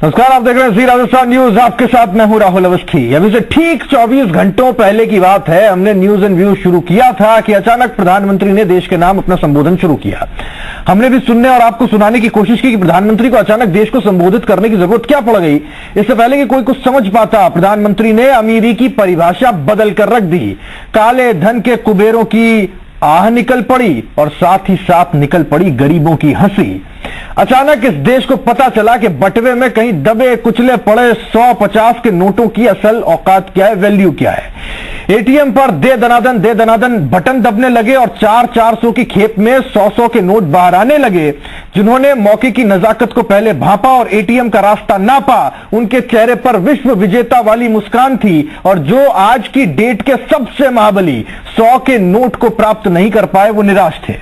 नमस्कार, आप देख रहे हैं जी राजस्थान न्यूज। आपके साथ मैं हूं राहुल अवस्थी। अभी से ठीक 24 घंटों पहले की बात है, हमने न्यूज एंड व्यूज शुरू किया था कि अचानक प्रधानमंत्री ने देश के नाम अपना संबोधन शुरू किया। हमने भी सुनने और आपको सुनाने की कोशिश की कि प्रधानमंत्री को अचानक देश को संबोधित करने की जरूरत क्या पड़ गई। इससे पहले कि कोई कुछ समझ पाता, प्रधानमंत्री ने अमीरी की परिभाषा बदल कर रख दी। काले धन के कुबेरों की आह निकल पड़ी और साथ ही साथ निकल पड़ी गरीबों की हंसी। अचानक इस देश को पता चला कि बटवे में कहीं दबे कुचले पड़े 100-50 के नोटों की असल औकात क्या है, वैल्यू क्या है। एटीएम पर दे दनादन बटन दबने लगे और 400 की खेप में 100 के नोट बाहर आने लगे। जिन्होंने मौके की नजाकत को पहले भांपा और एटीएम का रास्ता नापा, उनके चेहरे पर विश्व विजेता वाली मुस्कान थी। और जो आज की डेट के सबसे महाबली 100 के नोट को प्राप्त नहीं कर पाए, वो निराश थे।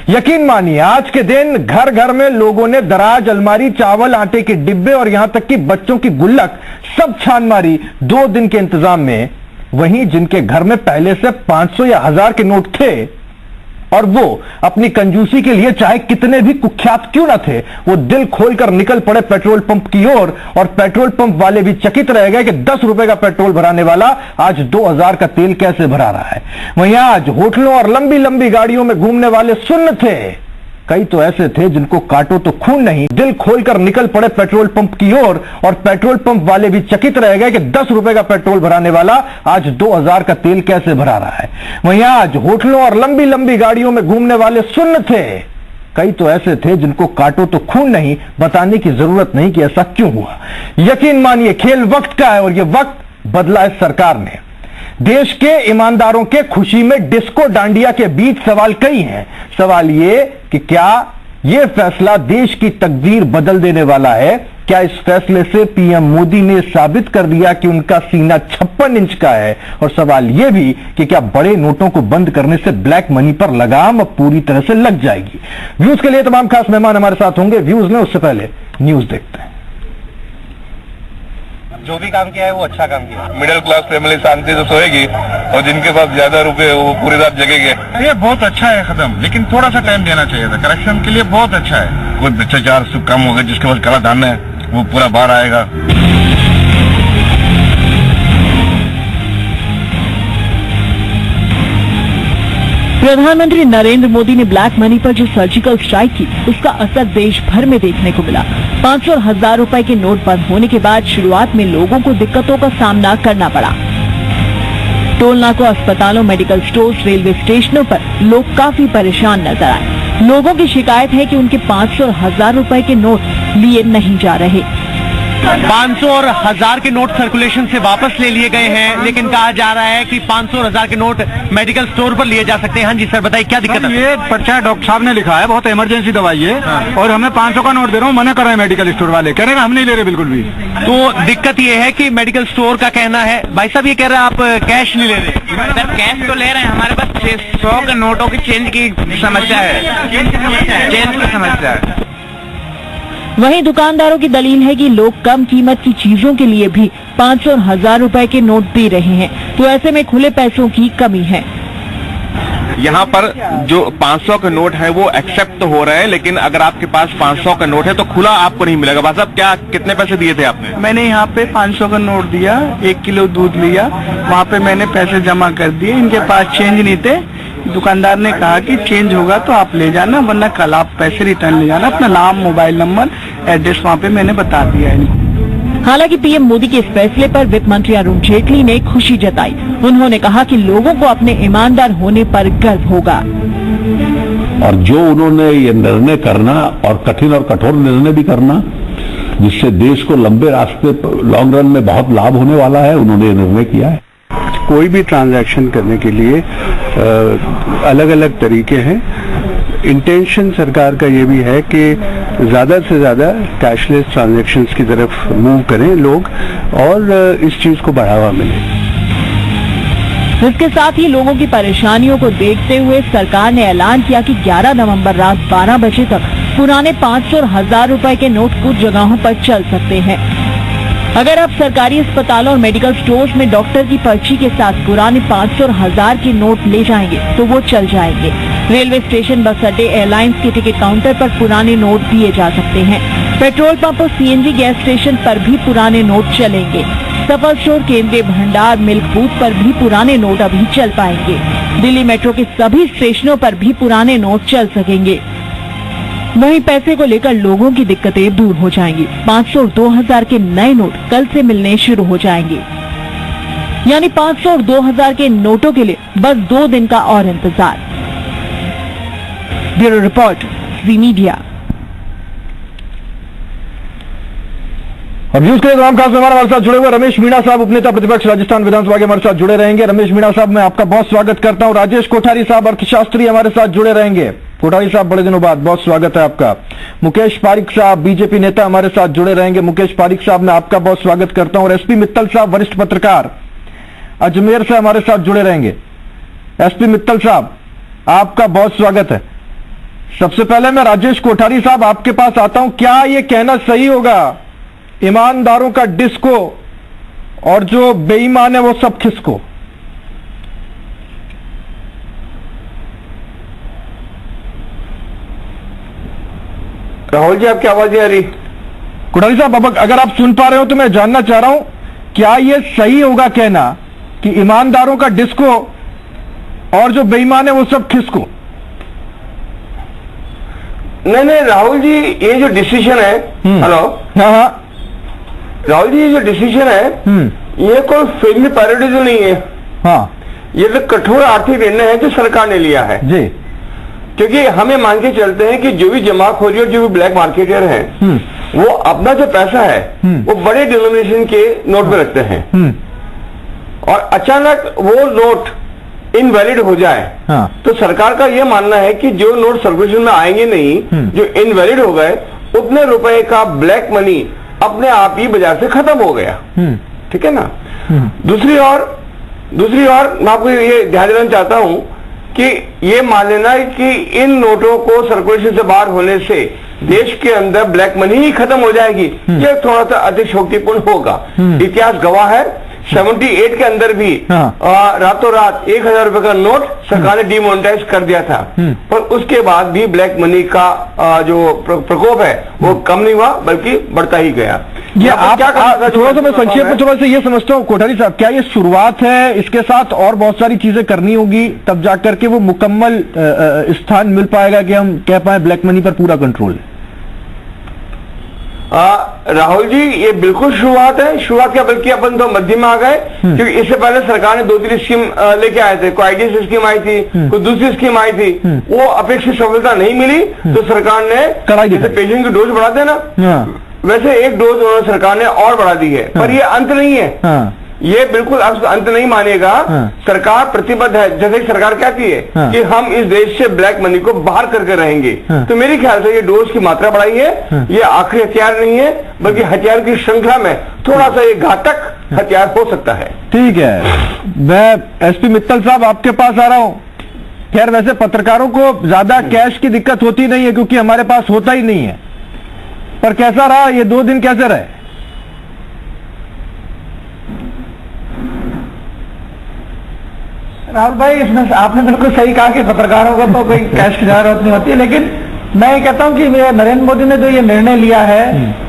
यकीन मानिए, आज के दिन घर घर में लोगों ने दराज, अलमारी, चावल, आटे के डिब्बे और यहां तक कि बच्चों की गुल्लक सब छान मारी 2 दिन के इंतजाम में। वहीं जिनके घर में पहले से 500 या 1000 के नोट थे और वो अपनी कंजूसी के लिए चाहे कितने भी कुख्यात क्यों न थे, वो दिल खोलकर निकल पड़े पेट्रोल पंप की ओर। और पेट्रोल पंप वाले भी चकित रह गए कि 10 रुपए का पेट्रोल भराने वाला आज 2000 का तेल कैसे भरा रहा है। वहीं आज होटलों और लंबी लंबी गाड़ियों में घूमने वाले सुन्न थे। कई तो ऐसे थे जिनको काटो तो खून नहीं, दिल खोलकर निकल पड़े पेट्रोल पंप की ओर। और पेट्रोल पंप वाले भी चकित रह गए कि 10 रुपए का पेट्रोल भराने वाला आज 2000 का तेल कैसे भरा रहा है। वहीं आज होटलों और लंबी लंबी गाड़ियों में घूमने वाले सुन्न थे। कई तो ऐसे थे जिनको काटो तो खून नहीं, बताने की जरूरत नहीं कि ऐसा क्यों हुआ। यकीन मानिए, खेल वक्त का है और यह वक्त बदला है सरकार ने। देश के ईमानदारों के खुशी में डिस्को डांडिया के बीच सवाल कई हैं। सवाल ये कि क्या यह फैसला देश की तकदीर बदल देने वाला है? क्या इस फैसले से पीएम मोदी ने साबित कर दिया कि उनका सीना 56 इंच का है? और सवाल यह भी कि क्या बड़े नोटों को बंद करने से ब्लैक मनी पर लगाम अब पूरी तरह से लग जाएगी? व्यूज के लिए तमाम खास मेहमान हमारे साथ होंगे। व्यूज में उससे पहले न्यूज देखते हैं। जो भी काम किया है वो अच्छा काम किया। मिडिल क्लास फैमिली शांति से सोएगी और जिनके पास ज्यादा रुपए वो पूरी रात जगेंगे। ये बहुत अच्छा है कदम, लेकिन थोड़ा सा टाइम देना चाहिए था। करेक्शन के लिए बहुत अच्छा है। कोई भ्रष्टाचार सब कम हो गया, जिसके पास काला धन है वो पूरा बाहर आएगा। प्रधानमंत्री नरेंद्र मोदी ने ब्लैक मनी पर जो सर्जिकल स्ट्राइक की, उसका असर देश भर में देखने को मिला। 500 और 1000 रुपए के नोट बंद होने के बाद शुरुआत में लोगों को दिक्कतों का सामना करना पड़ा। टोल नाकों, अस्पतालों, मेडिकल स्टोर्स, रेलवे स्टेशनों पर लोग काफी परेशान नजर आए। लोगों की शिकायत है कि उनके 500 और 1000 रुपए के नोट लिए नहीं जा रहे। 500 और 1000 के नोट सर्कुलेशन से वापस ले लिए गए हैं, लेकिन कहा जा रहा है कि 500 और 1000 के नोट मेडिकल स्टोर पर लिए जा सकते हैं। हाँ जी सर, बताइए क्या दिक्कत है? ये पर्चा डॉक्टर साहब ने लिखा है, बहुत इमरजेंसी दवाई है। और हमें 500 का नोट दे रहा हूँ, मना कर रहे हैं मेडिकल स्टोर वाले, कह रहे हैं हम नहीं ले रहे बिल्कुल भी। तो दिक्कत ये है कि मेडिकल स्टोर का कहना है, भाई साहब ये कह रहे हैं आप कैश नहीं ले रहे। सर कैश तो ले रहे हैं, हमारे पास 600 के नोटों की चेंज की समस्या है। चेंज की समस्या है। वहीं दुकानदारों की दलील है कि लोग कम कीमत की चीजों के लिए भी 500 और 1000 रुपए के नोट दे रहे हैं, तो ऐसे में खुले पैसों की कमी है। यहाँ पर जो 500 के नोट है वो एक्सेप्ट तो हो रहे हैं, लेकिन अगर आपके पास 500 का नोट है तो खुला आपको नहीं मिलेगा। भाई साहब क्या कितने पैसे दिए थे आपने? मैंने यहाँ पे 500 का नोट दिया, 1 किलो दूध लिया, वहाँ पे मैंने पैसे जमा कर दिए। इनके पास चेंज नहीं थे। दुकानदार ने कहा कि चेंज होगा तो आप ले जाना, वरना कल आप पैसे रिटर्न ले जाना। अपना नाम, मोबाइल नंबर, एड्रेस वहाँ पे मैंने बता दिया इनको। हालांकि पीएम मोदी के इस फैसले पर वित्त मंत्री अरुण जेटली ने खुशी जताई। उन्होंने कहा कि लोगों को अपने ईमानदार होने पर गर्व होगा। और जो उन्होंने ये निर्णय करना और कठिन और कठोर निर्णय भी करना, जिससे देश को लंबे रास्ते लॉन्ग रन में बहुत लाभ होने वाला है, उन्होंने ये निर्णय किया है। कोई भी ट्रांजैक्शन करने के लिए अलग अलग तरीके हैं। इंटेंशन सरकार का ये भी है कि ज्यादा से ज्यादा कैशलेस ट्रांजैक्शंस की तरफ मूव करें लोग और इस चीज को बढ़ावा मिले। इसके साथ ही लोगों की परेशानियों को देखते हुए सरकार ने ऐलान किया कि 11 नवंबर रात 12 बजे तक पुराने 500 और 1000 रुपए के नोट कुछ जगहों पर चल सकते हैं। अगर आप सरकारी अस्पतालों और मेडिकल स्टोर्स में डॉक्टर की पर्ची के साथ पुराने 500 और 1000 के नोट ले जाएंगे तो वो चल जाएंगे। रेलवे स्टेशन, बस अड्डे, एयरलाइंस के टिकट काउंटर पर पुराने नोट दिए जा सकते हैं। पेट्रोल पंप और सीएनजी गैस स्टेशन पर भी पुराने नोट चलेंगे। सफल स्टोर, केंद्रीय भंडार, मिल्क बूथ पर भी पुराने नोट अभी चल पाएंगे। दिल्ली मेट्रो के सभी स्टेशनों पर भी पुराने नोट चल सकेंगे। वहीं पैसे को लेकर लोगों की दिक्कतें दूर हो जाएंगी। 500 और 2000 के नए नोट कल से मिलने शुरू हो जाएंगे। यानी 500 और 2000 के नोटों के लिए बस 2 दिन का और इंतजार। ब्यूरो रिपोर्ट, जी मीडिया। अब न्यूज के तमाम खास मेहमान हमारे साथ जुड़े हुए रमेश मीणा साहब, उपनेता प्रतिपक्ष राजस्थान विधानसभा के हमारे साथ जुड़े रहेंगे। रमेश मीणा साहब, मैं आपका बहुत स्वागत करता हूं। राजेश कोठारी साहब, अर्थशास्त्री, हमारे साथ जुड़े रहेंगे। कोठारी साहब, बड़े दिनों बाद बहुत स्वागत है आपका। मुकेश पारिक साहब, बीजेपी नेता, हमारे साथ जुड़े रहेंगे। मुकेश पारिक साहब, मैं आपका बहुत स्वागत करता हूं। और एसपी मित्तल साहब, वरिष्ठ पत्रकार, अजमेर से हमारे साथ जुड़े रहेंगे। एसपी मित्तल साहब, आपका बहुत स्वागत है। सबसे पहले मैं राजेश कोठारी साहब आपके पास आता हूं। क्या ये कहना सही होगा, ईमानदारों का डिस्को और जो बेईमान है वो सब किसको? राहुल जी, आपकी आवाज नहीं आ रही? कोठारी साहब, अब अगर आप सुन पा रहे हो तो मैं जानना चाह रहा हूं, क्या ये सही होगा कहना कि ईमानदारों का डिस्को और जो बेईमान है वो सब किसको? नहीं राहुल जी, ये जो डिसीजन है, हेलो, हाँ, राहुल जी, ये जो डिसीजन है, ये कोई फिल्मी पैरोडिज्म नहीं है। हाँ, ये तो कठोर आर्थिक निर्णय है जो सरकार ने लिया है जी। क्योंकि हमें मान के चलते हैं कि जो भी जमाखोरी और जो भी ब्लैक मार्केटर हैं, वो अपना जो पैसा है वो बड़े डिनोमिनेशन के नोट में रखते हैं, और अचानक वो नोट इनवैलिड हो जाए, हाँ, तो सरकार का यह मानना है कि जो नोट सर्कुलेशन में आएंगे नहीं, जो इनवैलिड हो गए, उतने रुपए का ब्लैक मनी अपने आप ही बाजार से खत्म हो गया। ठीक है ना। दूसरी ओर मैं आपको ये ध्यान देना चाहता हूं कि ये मान लेना कि इन नोटों को सर्कुलेशन से बाहर होने से देश के अंदर ब्लैक मनी ही खत्म हो जाएगी, ये थोड़ा सा अतिशयोक्तिपूर्ण होगा। इतिहास गवाह है, 78 के अंदर भी रातों रात 1000 रुपए का नोट सरकार ने डिमोनेटाइज कर दिया था, पर उसके बाद भी ब्लैक मनी का जो प्रकोप है वो कम नहीं हुआ बल्कि बढ़ता ही गया। ये आप थोड़ा सा मैं संक्षेप में थोड़ा सा ये समझता हूँ कोठारी साहब, क्या ये शुरुआत है? इसके साथ और बहुत सारी चीजें करनी होगी, तब जाकर के वो मुकम्मल स्थान मिल पाएगा कि हम कह पाए ब्लैक मनी पर पूरा कंट्रोल है। राहुल जी, ये बिल्कुल शुरुआत है। शुरुआत क्या, बल्कि अपन तो मध्य में आ गए, क्योंकि इससे पहले सरकार ने 2-3 स्कीम लेके आए थे। कोई आईडीएस स्कीम आई थी, कोई दूसरी स्कीम आई थी, वो अपेक्षित सफलता नहीं मिली, तो सरकार ने जैसे पेशेंट की डोज बढ़ा देना, वैसे एक डोज उन्होंने सरकार ने और बढ़ा दी है। पर ये अंत नहीं है, ये बिल्कुल अंत नहीं मानेगा। सरकार प्रतिबद्ध है, जैसे सरकार कहती है कि हम इस देश से ब्लैक मनी को बाहर करके रहेंगे, तो मेरे ख्याल से ये डोज की मात्रा बढ़ाई है। ये आखिरी हथियार नहीं है, बल्कि हथियार की श्रृंखला में थोड़ा सा ये घातक हथियार हो सकता है। ठीक है, मैं एसपी मित्तल साहब आपके पास आ रहा हूं। खैर, वैसे पत्रकारों को ज्यादा कैश की दिक्कत होती नहीं है, क्योंकि हमारे पास होता ही नहीं है, पर कैसा रहा ये 2 दिन, कैसे रहे? राहुल भाई, इसमें आपने बिल्कुल सही कहा कि पत्रकारों को तो कोई कैश की जरूरत नहीं होती है, लेकिन मैं ये कहता हूं कि नरेंद्र मोदी ने जो ये निर्णय लिया है,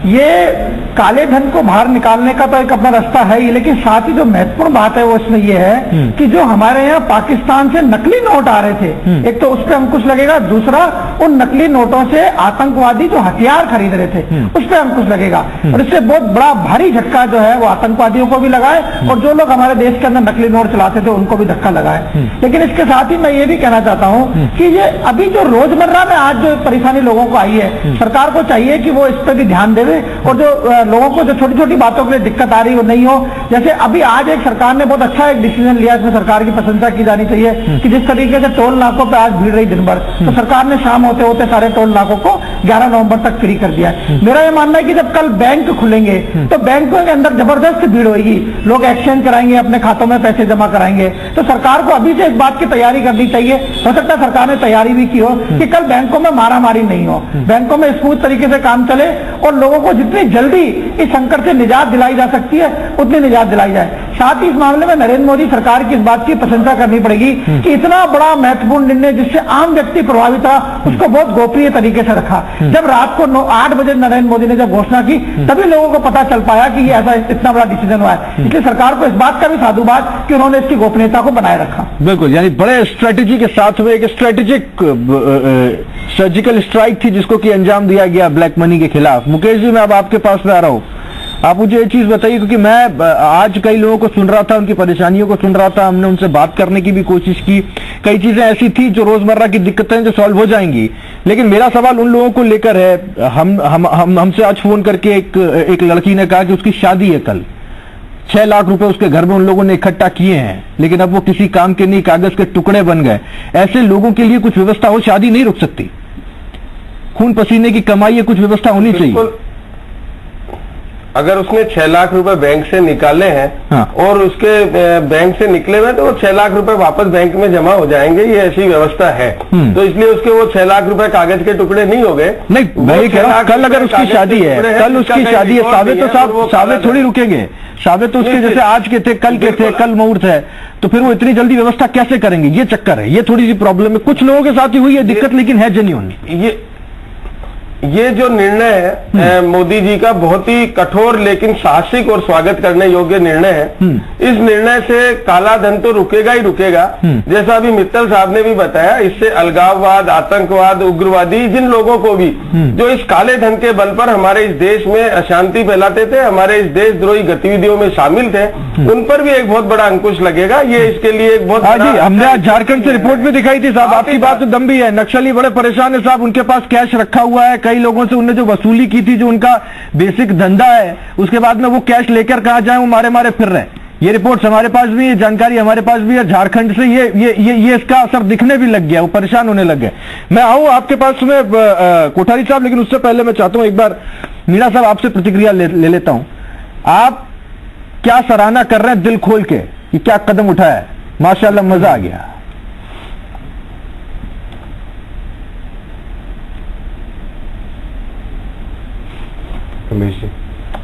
ये काले धन को बाहर निकालने का तो एक अपना रास्ता है ही, लेकिन साथ ही जो महत्वपूर्ण बात है वो इसमें ये है कि जो हमारे यहाँ पाकिस्तान से नकली नोट आ रहे थे, एक तो उस पर अंकुश लगेगा, दूसरा उन नकली नोटों से आतंकवादी जो हथियार खरीद रहे थे उस पर अंकुश लगेगा, और इससे बहुत बड़ा भारी झटका जो है वो आतंकवादियों को भी लगा है, और जो लोग हमारे देश के अंदर नकली नोट चलाते थे उनको भी धक्का लगा है। लेकिन इसके साथ ही मैं ये भी कहना चाहता हूँ कि ये अभी जो रोजमर्रा में आज जो परेशानी लोगों को आई है, सरकार को चाहिए कि वो इस पर भी ध्यान देवे, और जो लोगों को जो छोटी छोटी बातों के लिए दिक्कत आ रही वो नहीं हो। जैसे अभी आज एक सरकार ने बहुत अच्छा एक डिसीजन लिया, इसमें सरकार की प्रशंसा की जानी चाहिए कि जिस तरीके से टोल नाकों पे आज भीड़ रही दिन भर, तो सरकार ने शाम होते होते सारे टोल नाकों को 11 नवंबर तक फ्री कर दिया है। मेरा ये मानना है कि जब कल बैंक खुलेंगे तो बैंकों के अंदर जबरदस्त भीड़ होगी, लोग एक्सचेंज कराएंगे, अपने खातों में पैसे जमा कराएंगे, तो सरकार को अभी से इस बात की तैयारी करनी चाहिए। हो सकता है सरकार ने तैयारी भी की हो कि कल बैंकों में मारामारी नहीं हो, बैंकों में स्मूथ तरीके से काम चले और लोगों को जितनी जल्दी इस संकट से निजात दिलाई जा सकती है उतनी निजात दिलाई जाए। साथ ही इस मामले में नरेंद्र मोदी सरकार की इस बात की प्रशंसा करनी पड़ेगी कि इतना बड़ा महत्वपूर्ण निर्णय जिससे आम व्यक्ति प्रभावित था उसको बहुत गोपनीय तरीके से रखा। जब रात को 8 बजे नरेंद्र मोदी ने जब घोषणा की तभी लोगों को पता चल पाया कि ये ऐसा इतना बड़ा डिसीजन हुआ है। इसलिए सरकार को इस बात का भी साधुवाद कि उन्होंने इसकी गोपनीयता को बनाए रखा। बिल्कुल, यानी बड़े स्ट्रेटेजी के साथ में एक स्ट्रेटेजिक सर्जिकल स्ट्राइक थी जिसको कि अंजाम दिया गया ब्लैक मनी के खिलाफ। मुकेश जी, मैं अब आपके पास में आ रहा हूं, आप मुझे ये चीज बताइए, क्योंकि मैं आज कई लोगों को सुन रहा था, उनकी परेशानियों को सुन रहा था, हमने उनसे बात करने की भी कोशिश की। कई चीजें ऐसी थी जो रोजमर्रा की दिक्कतें जो सॉल्व हो जाएंगी, लेकिन मेरा सवाल उन लोगों को लेकर है। हमसे आज फोन करके एक लड़की ने कहा कि उसकी शादी है कल, 6 लाख रुपए उसके घर में उन लोगों ने इकट्ठा किए हैं, लेकिन अब वो किसी काम के नहीं, कागज के टुकड़े बन गए। ऐसे लोगों के लिए कुछ व्यवस्था हो, शादी नहीं रुक सकती, खून पसीने की कमाई है, कुछ व्यवस्था होनी चाहिए। अगर उसने 6 लाख रुपए बैंक से निकाले हैं और उसके बैंक से निकले हुए तो वो 6 लाख रुपए वापस बैंक में जमा हो जाएंगे, ये ऐसी व्यवस्था है। तो इसलिए उसके वो 6 लाख रुपए कागज के टुकड़े नहीं हो गए। नहीं, मैं ये कह रहा हूं कल अगर उसकी शादी है, कल उसकी शादी है, सावे थोड़ी रुकेंगे, सावे तो उसके जैसे आज के थे, कल मुहूर्त है, तो फिर वो इतनी जल्दी व्यवस्था कैसे करेंगे? ये चक्कर है, ये थोड़ी सी प्रॉब्लम है। कुछ लोगों के साथ ही हुई है दिक्कत, लेकिन है जेन्युइन। ये जो निर्णय है मोदी जी का बहुत ही कठोर लेकिन साहसिक और स्वागत करने योग्य निर्णय है। इस निर्णय से काला धन तो रुकेगा ही रुकेगा, जैसा अभी मित्तल साहब ने भी बताया। इससे अलगाववाद, आतंकवाद, उग्रवादी, जिन लोगों को भी जो इस काले धन के बल पर हमारे इस देश में अशांति फैलाते थे, हमारे इस देशद्रोही गतिविधियों में शामिल थे, उन पर भी एक बहुत बड़ा अंकुश लगेगा। ये इसके लिए एक बहुत हमने आज झारखंड से रिपोर्ट भी दिखाई थी साहब, आपकी बात तो दम भी है। नक्सली बड़े परेशान है साहब, उनके पास कैश रखा हुआ है, कई लोगों से उन्होंने जो वसूली की थी, जो उनका बेसिक धंधा है, उसके बाद में वो कैश लेकर कहां जाए, वो मारे फिर रहे। ये रिपोर्ट्स हमारे पास भी है, जानकारी हमारे पास भी है झारखंड से। ये इसका असर दिखने भी लग गया, वो परेशान होने लग गए। मैं आऊं आपके पास में कोठारी साहब, लेकिन उससे पहले मैं चाहता हूं एक बार मीणा साहब आपसे प्रतिक्रिया ले लेता हूं। आप क्या सराहना कर रहे हैं दिल खोल के कि क्या कदम उठाया है? माशाल्लाह, मजा आ गया।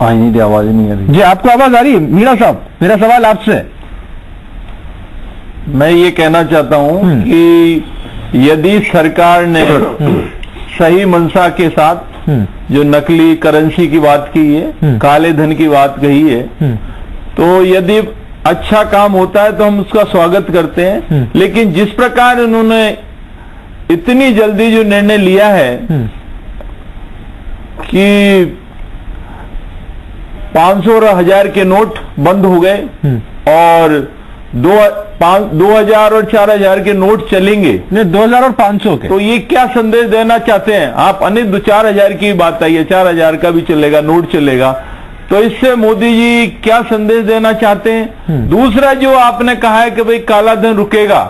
आई नहीं, आवाज नहीं आ रही जी। आपको आवाज आ रही है मीणा साहब? मेरा सवाल आपसे, मैं ये कहना चाहता हूं कि यदि सरकार ने सही मंशा के साथ जो नकली करेंसी की बात की है, काले धन की बात कही है, तो यदि अच्छा काम होता है तो हम उसका स्वागत करते हैं। लेकिन जिस प्रकार उन्होंने इतनी जल्दी जो निर्णय लिया है कि 500 और 1000 के नोट बंद हो गए और 2000 और 4000 के नोट चलेंगे, नहीं 2000 और 500 के, तो ये क्या संदेश देना चाहते हैं आप? अनेक 4000 की बात आई है, 4000 का भी चलेगा, नोट चलेगा, तो इससे मोदी जी क्या संदेश देना चाहते हैं? दूसरा जो आपने कहा है कि भाई काला धन रुकेगा,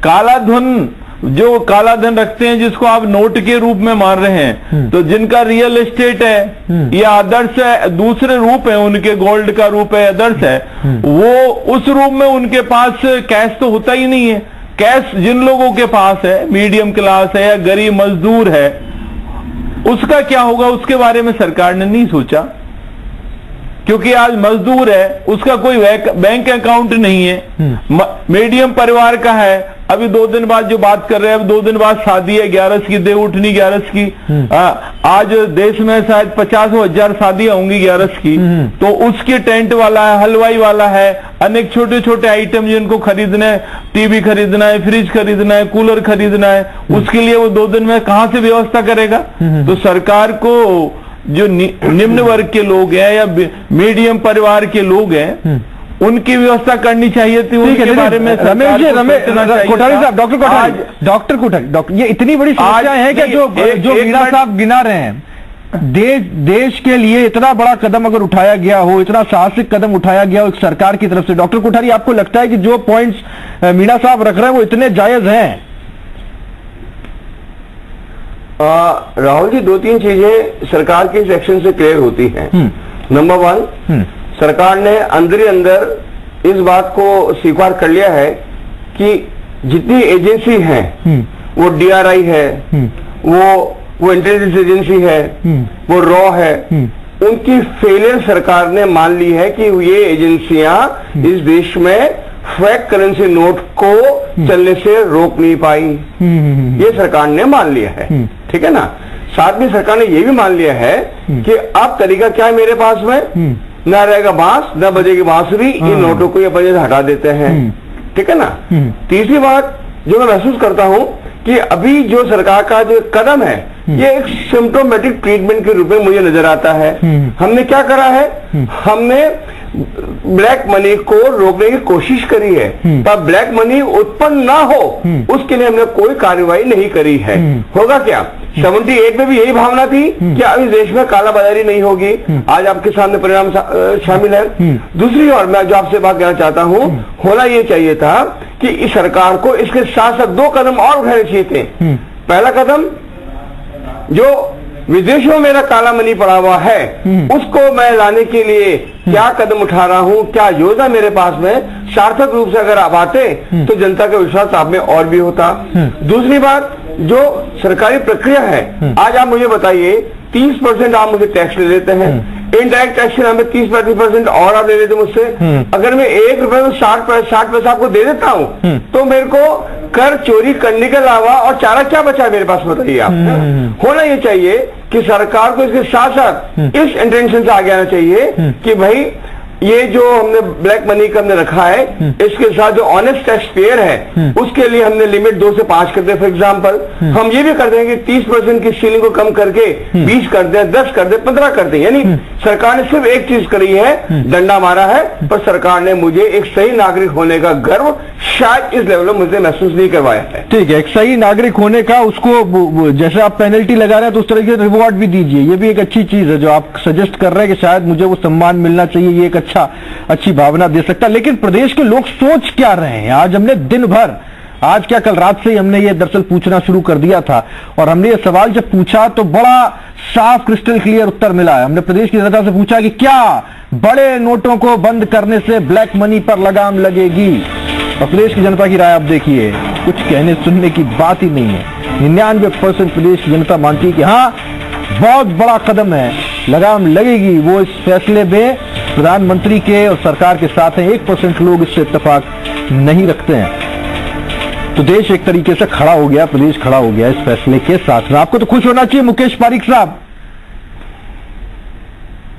काला धन जो काला धन रखते हैं जिसको आप नोट के रूप में मान रहे हैं, तो जिनका रियल एस्टेट है या अदर्स है, दूसरे रूप है उनके, गोल्ड का रूप है, अदर्स है, वो उस रूप में उनके पास कैश तो होता ही नहीं है। कैश जिन लोगों के पास है, मीडियम क्लास है या गरीब मजदूर है, उसका क्या होगा, उसके बारे में सरकार ने नहीं सोचा। क्योंकि आज मजदूर है, उसका कोई बैंक अकाउंट नहीं है, मीडियम परिवार का है, अभी 2 दिन बाद जो बात कर रहे हैं, अब 2 दिन बाद शादी है 11 की, देव उठनी 11 की। आज देश में शायद 50,000 शादियां होंगी 11 की, तो उसकी टेंट वाला है, हलवाई वाला है, अनेक छोटे छोटे आइटम जिनको खरीदना है, टीवी खरीदना है, फ्रिज खरीदना है, कूलर खरीदना है, उसके लिए वो 2 दिन में कहां से व्यवस्था करेगा? तो सरकार को जो निम्न वर्ग के लोग हैं या मीडियम परिवार के लोग हैं, उनकी व्यवस्था करनी चाहिए थी। उनके बारे में रमेश कोठारी साहब, डॉक्टर कोठारी, ये इतनी बड़ी समस्या है कि जो मीणा साहब गिना रहे हैं, देश के लिए इतना बड़ा कदम अगर उठाया गया हो, इतना साहसिक कदम उठाया गया हो एक सरकार की तरफ से, डॉक्टर कोठारी आपको लगता है कि जो पॉइंट्स मीणा साहब रख रहे हैं वो इतने जायज हैं? राहुल जी, 2-3 चीजें सरकार के इस एक्शन से क्लियर होती हैं। नंबर 1, सरकार ने अंदर ही अंदर इस बात को स्वीकार कर लिया है कि जितनी एजेंसी हैं, वो DRI है, वो इंटेलिजेंस एजेंसी है, वो रॉ है, उनकी फेलियर सरकार ने मान ली है कि ये एजेंसियां इस देश में फेक करेंसी नोट को चलने से रोक नहीं पाई। ये सरकार ने मान लिया है, ठीक है ना। साथ में सरकार ने ये भी मान लिया है कि अब तरीका क्या है, मेरे पास में ना रहेगा बांस ना बजेगी बांसुरी, इन नोटों को ये वजह से हटा देते हैं, ठीक है ना। तीसरी बात जो मैं महसूस करता हूं कि अभी जो सरकार का जो कदम है, ये एक सिम्टोमेटिक ट्रीटमेंट के रूप में मुझे नजर आता है। हमने क्या करा है, हमने ब्लैक मनी को रोकने की कोशिश करी है, पर ब्लैक मनी उत्पन्न ना हो उसके लिए हमने कोई कार्रवाई नहीं करी है। होगा क्या, 78 में भी यही भावना थी कि अब इस देश में काला बाजारी नहीं होगी। आज आपके सामने परिणाम शामिल है। दूसरी ओर मैं जो आपसे बात कहना चाहता हूं, होना ये चाहिए था कि इस सरकार को इसके साथ साथ 2 कदम और उठाने चाहिए थे। पहला कदम, जो विदेशों में मेरा काला मनी पड़ा हुआ है उसको मैं लाने के लिए क्या कदम उठा रहा हूं, क्या योजना मेरे पास में सार्थक रूप से अगर आप आते तो जनता का विश्वास आप में और भी होता। दूसरी बात, जो सरकारी प्रक्रिया है, आज आप मुझे बताइए 30% आप मुझे टैक्स ले लेते हैं, इनडायरेक्ट टैक्स हमें 30-35% और आप ले लेते मुझसे। अगर मैं 1 रुपए में 60 पैसा आपको दे देता हूं तो मेरे को कर चोरी करने के अलावा और चारा क्या बचा मेरे पास, बताइए आप। होना ये चाहिए कि सरकार को इसके साथ साथ इस इंटेंशन से आगे आना चाहिए कि भाई ये जो हमने ब्लैक मनी का हमने रखा है, इसके साथ जो ऑनेस्ट टैक्स पेयर है उसके लिए हमने लिमिट 2 से 5 कर दे। फॉर एग्जाम्पल हम ये भी कर देंगे 30% की सीलिंग को कम करके 20 कर दे, 10 कर दे, 15 कर दे। यानी सरकार ने सिर्फ एक चीज करी है, डंडा मारा है, पर सरकार ने मुझे एक सही नागरिक होने का गर्व शायद इस लेवल में मुझे महसूस नहीं करवाया है। ठीक है, एक सही नागरिक होने का उसको जैसे आप पेनल्टी लगा रहे हैं तो उस तरह से रिवॉर्ड भी दीजिए। ये भी एक अच्छी चीज है जो आप सजेस्ट कर रहे हैं कि शायद मुझे वो सम्मान मिलना चाहिए, ये एक अच्छी भावना दे सकता है। लेकिन प्रदेश के लोग सोच क्या रहे हैं? आज हमने दिन भर, आज क्या कल रात से ही हमने ये दरअसल पूछना शुरू कर दिया था और हमने ये सवाल जब पूछा तो बड़ा साफ क्रिस्टल क्लियर उत्तर मिला है। हमने प्रदेश की जनता से पूछा कि क्या बड़े नोटों को बंद करने से ब्लैक मनी पर लगाम लगेगी? और प्रदेश की जनता की राय आप देखिए, कुछ कहने सुनने की बात ही नहीं है। 99% प्रदेश की जनता मानती है कि हाँ, बहुत बड़ा कदम है, लगाम लगेगी। वो इस फैसले में प्रधानमंत्री के और सरकार के साथ हैं। 1% लोग इससे इत्तेफाक नहीं रखते हैं। तो देश एक तरीके से खड़ा हो गया, प्रदेश खड़ा हो गया इस फैसले के साथ। आपको तो खुश होना चाहिए मुकेश पारीक साहब,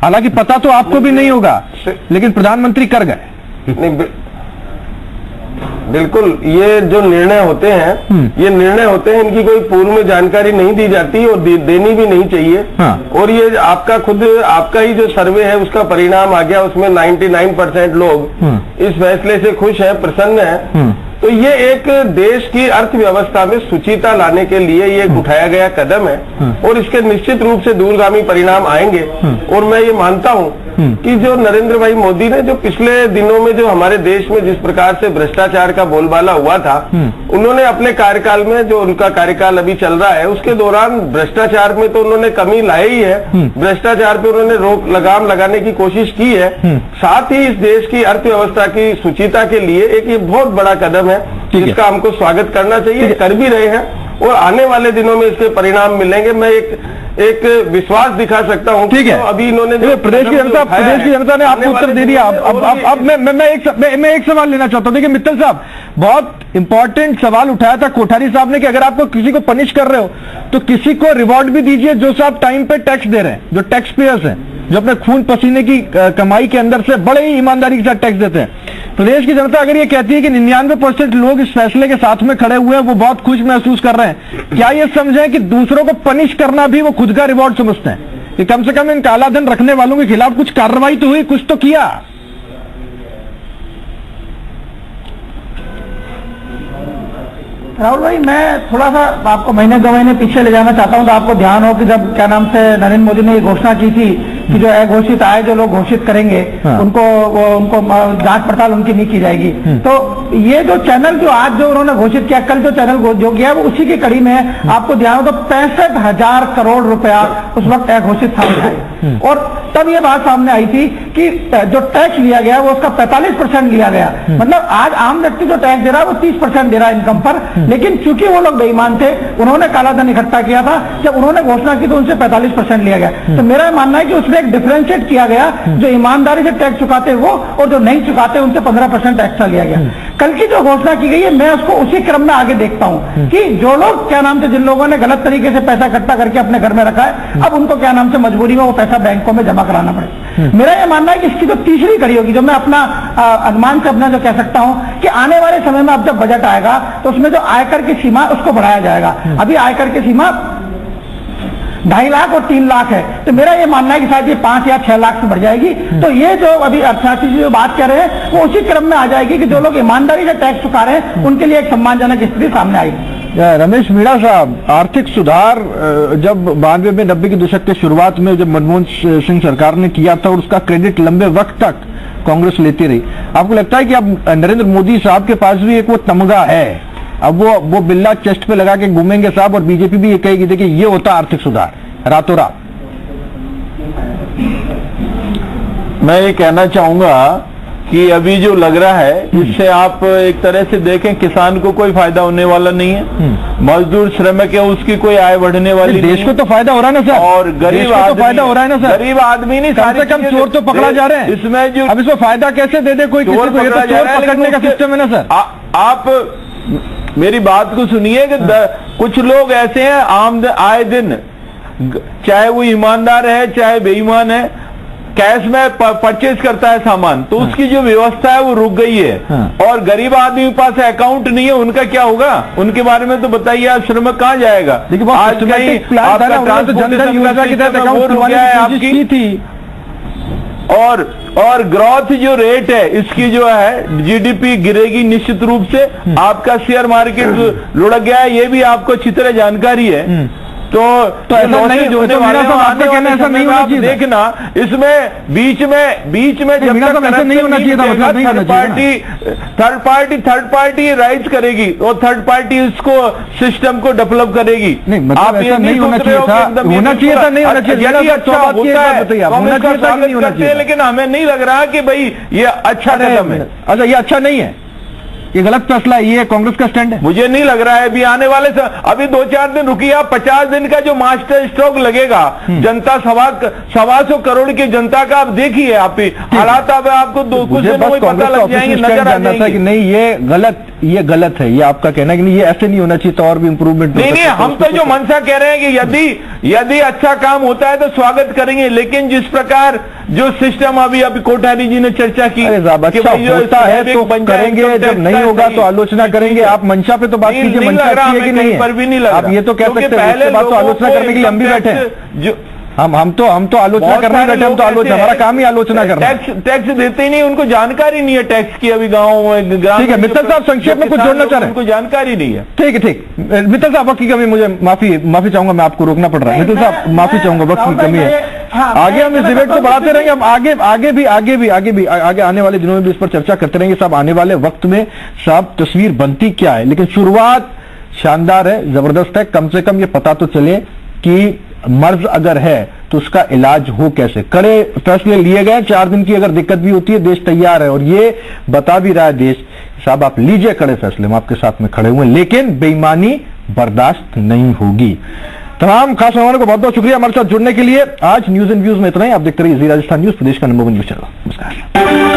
हालांकि पता तो आपको भी नहीं होगा, लेकिन प्रधानमंत्री कर गए। बिल्कुल, ये जो निर्णय होते हैं, ये निर्णय होते हैं, इनकी कोई पूर्व में जानकारी नहीं दी जाती और देनी भी नहीं चाहिए। और ये आपका ही जो सर्वे है उसका परिणाम आ गया, उसमें 99% लोग इस फैसले से खुश हैं, प्रसन्न हैं। तो ये एक देश की अर्थव्यवस्था में सुचिता लाने के लिए ये उठाया गया कदम है और इसके निश्चित रूप से दूरगामी परिणाम आएंगे। और मैं ये मानता हूं कि जो नरेंद्र भाई मोदी ने जो पिछले दिनों में जो हमारे देश में जिस प्रकार से भ्रष्टाचार का बोलबाला हुआ था, उन्होंने अपने कार्यकाल में, जो उनका कार्यकाल अभी चल रहा है, उसके दौरान भ्रष्टाचार में तो उन्होंने कमी लाई ही है। भ्रष्टाचार पे उन्होंने रोक लगाम लगाने की कोशिश की है। साथ ही इस देश की अर्थव्यवस्था की सुचिता के लिए एक ये बहुत बड़ा कदम है जिसका हमको स्वागत करना चाहिए, कर भी रहे हैं और आने वाले दिनों में इसके परिणाम मिलेंगे। मैं एक विश्वास दिखा सकता हूं। ठीक है, तो अभी इन्होंने प्रदेश की जनता ने आपको उत्तर दे दिया। अब मैं एक सवाल लेना चाहता हूं। देखिए मित्तल साहब, बहुत इंपॉर्टेंट सवाल उठाया था कोठारी साहब ने कि अगर आपको किसी को पनिश कर रहे हो तो किसी को रिवॉर्ड भी दीजिए जो साहब टाइम पे टैक्स दे रहे हैं, जो टैक्स पेयर्स हैं, जो अपने खून पसीने की कमाई के अंदर से बड़े ही ईमानदारी के साथ टैक्स देते हैं। प्रदेश की जनता अगर ये कहती है कि 99% लोग इस फैसले के साथ में खड़े हुए हैं, वो बहुत खुश महसूस कर रहे हैं, क्या ये समझें कि दूसरों को पनिश करना भी वो खुद का रिवॉर्ड समझते हैं कि कम से कम इन काला धन रखने वालों के खिलाफ कुछ कार्रवाई तो हुई, कुछ तो किया? राहुल भाई, मैं थोड़ा सा आपको महीने 2 महीने पीछे ले जाना चाहता हूं। तो आपको ध्यान हो कि जब क्या नाम से नरेंद्र मोदी ने ये घोषणा की थी कि जो अघोषित आय जो लोग घोषित करेंगे उनको जांच पड़ताल उनकी नहीं की जाएगी। तो ये जो चैनल जो आज जो उन्होंने घोषित किया, कल जो चैनल जो किया वो उसी की कड़ी में है। आपको ध्यान हो तो 65,000 करोड़ रुपया उस वक्त अघोषित सामने आए और तब ये बात सामने आई थी कि जो टैक्स लिया गया वो उसका 45% लिया गया। मतलब आज आम व्यक्ति जो टैक्स दे रहा है वो 30% दे रहा है इनकम पर, लेकिन चूंकि वो लोग बेईमान थे, उन्होंने काला धन इकट्ठा किया था, जब उन्होंने घोषणा की तो उनसे 45% लिया गया। तो मेरा मानना है कि उसमें एक डिफरेंशिएट किया गया, जो ईमानदारी से टैक्स चुकाते वो और जो नहीं चुकाते उनसे 15% एक्स्ट्रा लिया गया। कल की जो घोषणा की गई है मैं उसको उसी क्रम में आगे देखता हूं कि जो लोग क्या नाम से, जिन लोगों ने गलत तरीके से पैसा इकट्ठा करके अपने घर में रखा है, अब उनको क्या नाम से मजबूरी में वो पैसा बैंकों में जमा कराना पड़े। मेरा ये मानना है कि इसकी जो तीसरी कड़ी होगी, जो मैं अपना अनुमान से अपना जो कह सकता हूं कि आने वाले समय में अब जब बजट आएगा तो उसमें जो आयकर की सीमा उसको बढ़ाया जाएगा। अभी आयकर की सीमा 2.5 लाख और 3 लाख है, तो मेरा ये मानना है कि शायद ये 5 या 6 लाख से बढ़ जाएगी। तो ये जो अभी अर्थशास्त्री जी जो बात कर रहे हैं वो उसी क्रम में आ जाएगी कि जो लोग ईमानदारी से टैक्स चुका रहे हैं उनके लिए एक सम्मानजनक स्थिति सामने आएगी। रमेश मीणा साहब, आर्थिक सुधार जब 92 में 90 के दशक के शुरुआत में जब मनमोहन सिंह सरकार ने किया था और उसका क्रेडिट लंबे वक्त तक कांग्रेस लेती रही, आपको लगता है कि अब नरेंद्र मोदी साहब के पास भी एक वो तमगा है, अब वो बिल्ला चेस्ट पे लगा के घूमेंगे साहब, और बीजेपी भी ये कहेगी देखिए ये होता आर्थिक सुधार रातों रात? मैं ये कहना चाहूंगा कि अभी जो लग रहा है इससे आप एक तरह से देखें, किसान को कोई फायदा होने वाला नहीं है, मजदूर श्रमिक है उसकी कोई आय बढ़ने वाली देश को तो फायदा हो रहा है ना सर, और गरीब आदमी तो फायदा हो रहा है ना सर, गरीब आदमी नहीं, कम से कम चोर तो पकड़ा जा रहे हैं इसमें जो, अब इसमें फायदा कैसे दे दे कोई किसी को? ये तो चोर पकड़ने का सिस्टम है ना सर। आप मेरी बात को सुनिए कि कुछ लोग ऐसे हैं आए दिन, चाहे वो ईमानदार है चाहे बेईमान है, कैश में परचेज करता है सामान, तो उसकी जो व्यवस्था है वो रुक गई है। और गरीब आदमी के पास अकाउंट नहीं है, उनका क्या होगा? उनके बारे में तो बताइए, आप श्रमिक कहाँ जाएगा? आज कहीं आपका ट्रांसपोर्टेशन योजना के तहत अकाउंट रुक गया है आपकी थी। और ग्रोथ जो रेट है इसकी जो है जीडीपी गिरेगी निश्चित रूप से, आपका शेयर मार्केट लुढ़क गया है, ये भी आपको अच्छी तरह जानकारी है। तो ऐसा नहीं होने वाले, आपका कहना ऐसा नहीं होना चाहिए, देखना इसमें बीच में जब तक ऐसा नहीं होना चाहिए था, थर्ड पार्टी राइज करेगी और थर्ड पार्टी इसको सिस्टम को डेवलप करेगी। आप ऐसा नहीं होना चाहिए था, होना चाहिए था, नहीं होना चाहिए, यदि अच्छा होता है स्वागत करते हैं, लेकिन हमें नहीं लग रहा कि भाई ये अच्छा कदम है। अच्छा, ये अच्छा नहीं है, ये गलत फैसला है, ये कांग्रेस का स्टैंड है? मुझे नहीं लग रहा है। अभी आने वाले अभी 2-4 दिन रुकिए, आप 50 दिन का जो मास्टर स्ट्रोक लगेगा, जनता 125 करोड़ की जनता का आप देखिए, आप हालात अब आपको कुछ दिनों में पता लग जाएंगे, नजर आ जाएंगे कि नहीं ये गलत है, ये आपका कहना है कि नहीं ये ऐसे नहीं होना चाहिए, तो और भी इंप्रूवमेंट नहीं। हम तो जो मंशा कह रहे हैं कि यदि अच्छा काम होता है तो स्वागत करेंगे, लेकिन जिस प्रकार जो सिस्टम अभी कोठारी जी ने चर्चा की, अच्छा होता है तो करेंगे, जब नहीं होगा तो आलोचना करेंगे। आप मंशा पे तो बात कीजिए, मंशा अच्छी है कि नहीं है, आप ये तो कह सकते हैं, उसके बाद तो आलोचना करने के लिए हम भी बैठे हैं। हम तो आलोचना करने बैठे, हम तो आलोचना, हमारा काम ही आलोचना करना। टैक्स देते ही नहीं, उनको जानकारी नहीं है टैक्स की, अभी गाँव में। ठीक है मित्तल साहब, संक्षेप में कुछ जोड़ना चाह रहे हैं? उनको जानकारी नहीं है। ठीक है, ठीक। मित्तल साहब, वक्त की कमी, मुझे माफी चाहूंगा, मैं आपको रोकना पड़ रहा है। मित्तल साहब माफी चाहूंगा, वक्त की कमी है, आगे हम इस डिबेट को बढ़ाते रहेंगे, हम आगे आने वाले दिनों में भी इस पर चर्चा करते रहेंगे साहब। आने वाले वक्त में साहब तस्वीर बनती क्या है, लेकिन शुरुआत शानदार है, जबरदस्त है। कम से कम ये पता तो चले कि मर्ज अगर है तो उसका इलाज हो कैसे। कड़े फैसले लिए गए, 4 दिन की अगर दिक्कत भी होती है देश तैयार है, और ये बता भी रहा है देश, साहब आप लीजिए कड़े फैसले, हम आपके साथ में खड़े हुए, लेकिन बेईमानी बर्दाश्त नहीं होगी। तमाम खास मेहमानों को बहुत बहुत शुक्रिया हमारे साथ जुड़ने के लिए। आज न्यूज एंड व्यूज में इतना ही। आप देखते रहिए जी राजस्थान न्यूज, प्रदेश का नंबर 1 न्यूज चैनल। नमस्कार।